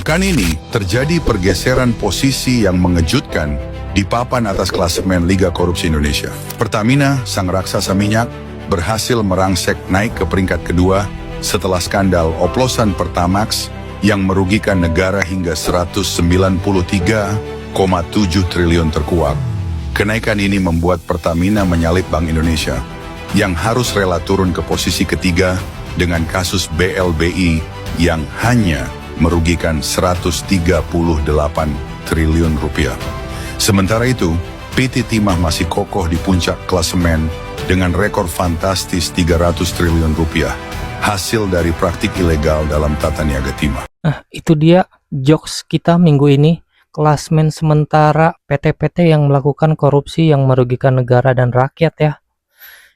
Pekan ini terjadi pergeseran posisi yang mengejutkan di papan atas klasemen Liga Korupsi Indonesia. Pertamina, sang raksasa minyak, berhasil merangsek naik ke peringkat kedua setelah skandal oplosan Pertamax yang merugikan negara hingga 193,7 triliun terkuak. Kenaikan ini membuat Pertamina menyalip Bank Indonesia yang harus rela turun ke posisi ketiga dengan kasus BLBI yang hanya merugikan 138 triliun rupiah. Sementara itu, PT Timah masih kokoh di puncak klasemen dengan rekor fantastis 300 triliun rupiah, hasil dari praktik ilegal dalam tata niaga timah. Nah, itu dia jokes kita minggu ini. Klasemen sementara PT-PT yang melakukan korupsi yang merugikan negara dan rakyat ya.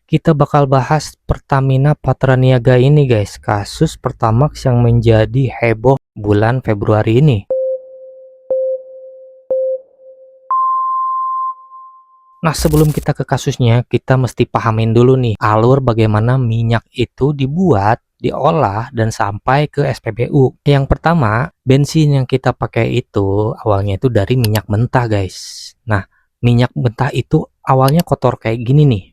Kita bakal bahas Pertamina Patraniaga ini guys, kasus Pertamax yang menjadi heboh bulan Februari ini. Nah, sebelum kita ke kasusnya, kita mesti pahamin dulu nih alur bagaimana minyak itu dibuat, diolah, dan sampai ke SPBU. Yang pertama, bensin yang kita pakai itu awalnya itu dari minyak mentah guys. Nah, minyak mentah itu awalnya kotor kayak gini nih.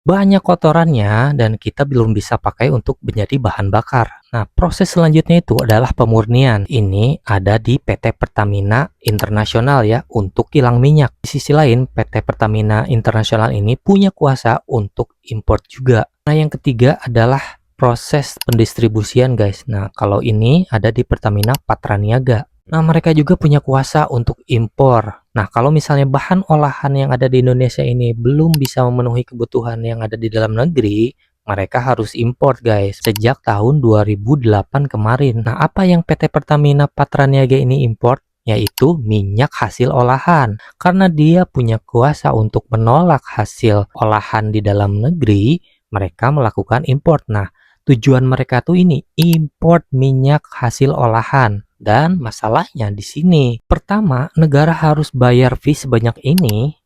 Banyak kotorannya dan kita belum bisa pakai untuk menjadi bahan bakar. Nah, proses selanjutnya itu adalah pemurnian. Ini ada di PT Pertamina Internasional ya, untuk kilang minyak. Di sisi lain, PT Pertamina Internasional ini punya kuasa untuk impor juga. Nah, yang ketiga adalah proses pendistribusian guys. Nah, kalau ini ada di Pertamina Patraniaga. Nah, mereka juga punya kuasa untuk impor. Nah, kalau misalnya bahan olahan yang ada di Indonesia ini belum bisa memenuhi kebutuhan yang ada di dalam negeri, mereka harus impor guys, sejak tahun 2008 kemarin. Nah, apa yang PT Pertamina Patraniaga ini impor? Yaitu minyak hasil olahan. Karena dia punya kuasa untuk menolak hasil olahan di dalam negeri, mereka melakukan impor. Nah, tujuan mereka tuh ini, import minyak hasil olahan. Dan masalahnya di sini, pertama, negara harus bayar fee sebanyak ini.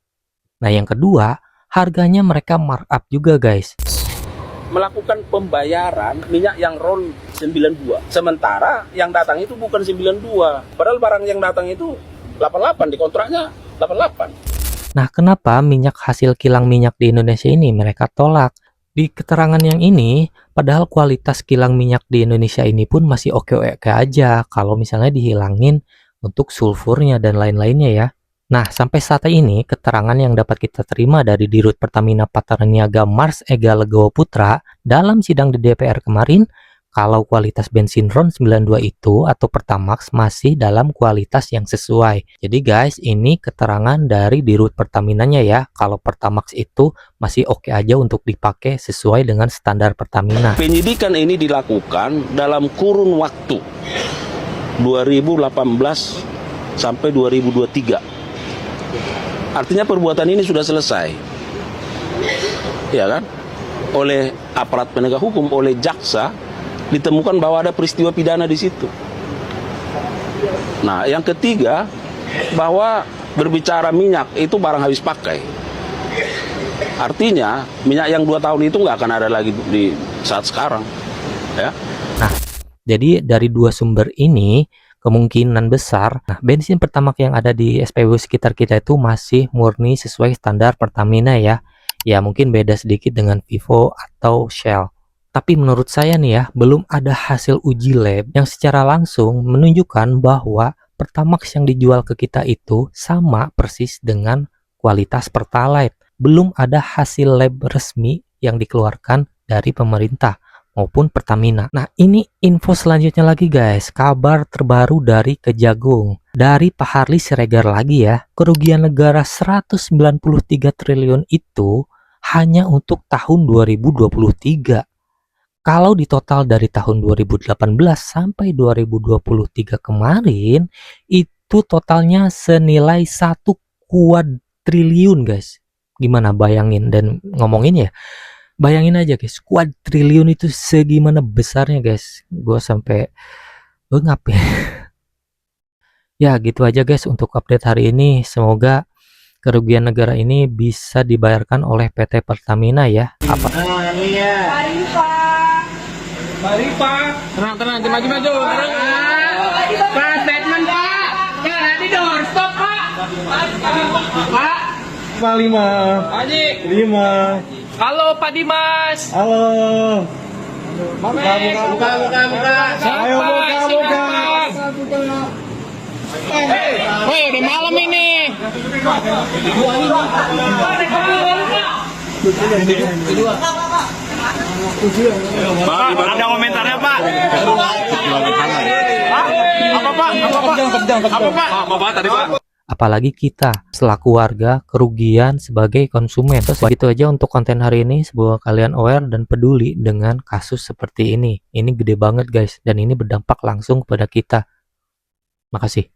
Nah, yang kedua, harganya mereka markup juga, guys. Melakukan pembayaran minyak yang RON 92. Sementara yang datang itu bukan 92. Padahal barang yang datang itu 88, di kontraknya 88. Nah, kenapa minyak hasil kilang minyak di Indonesia ini mereka tolak? Di keterangan yang ini, padahal kualitas kilang minyak di Indonesia ini pun masih oke-oke aja kalau misalnya dihilangin untuk sulfurnya dan lain-lainnya ya. Nah, sampai saat ini keterangan yang dapat kita terima dari Dirut Pertamina Patraniaga Mars Ega Legowo Putra dalam sidang di DPR kemarin, kalau kualitas bensin RON 92 itu atau Pertamax masih dalam kualitas yang sesuai. Jadi guys, ini keterangan dari Dirut Pertaminanya ya, kalau Pertamax itu masih oke aja untuk dipakai sesuai dengan standar Pertamina. Penyidikan ini dilakukan dalam kurun waktu 2018 sampai 2023. Artinya perbuatan ini sudah selesai. Ya kan? Oleh aparat penegak hukum, oleh jaksa, ditemukan bahwa ada peristiwa pidana di situ. Nah, yang ketiga, bahwa berbicara minyak itu barang habis pakai. Artinya, minyak yang 2 tahun itu nggak akan ada lagi di saat sekarang. Ya. Nah, jadi dari dua sumber ini, kemungkinan besar, bensin Pertamax yang ada di SPBU sekitar kita itu masih murni sesuai standar Pertamina ya. Ya, mungkin beda sedikit dengan Vivo atau Shell. Tapi menurut saya nih ya, belum ada hasil uji lab yang secara langsung menunjukkan bahwa Pertamax yang dijual ke kita itu sama persis dengan kualitas Pertalite. Belum ada hasil lab resmi yang dikeluarkan dari pemerintah maupun Pertamina. Nah, ini info selanjutnya lagi guys, kabar terbaru dari Kejagung. Dari Pak Harli Siregar lagi ya, kerugian negara 193 triliun itu hanya untuk tahun 2023. Kalau di total dari tahun 2018 sampai 2023 kemarin, itu totalnya senilai 1 kuadriliun guys. Gimana bayangin dan ngomongin ya? Bayangin aja guys, kuadriliun itu segimana besarnya guys. Gue sampai bengap ya. Ya gitu aja guys untuk update hari ini. Semoga kerugian negara ini bisa dibayarkan oleh PT Pertamina ya. Apa? Mari Pak. Tenang, maju. Tenang. Pak Batman. Haji. 5. Halo Pak Dimas. Halo. Buka. Ayo buka. Woi, udah malam ini. Pak, ada komentarnya Pak? Apa Pak tadi Pak? Apalagi kita selaku warga kerugian sebagai konsumen. Terus gitu aja untuk konten hari ini. Semoga kalian aware dan peduli dengan kasus seperti ini. Ini gede banget guys, dan ini berdampak langsung kepada kita. Makasih.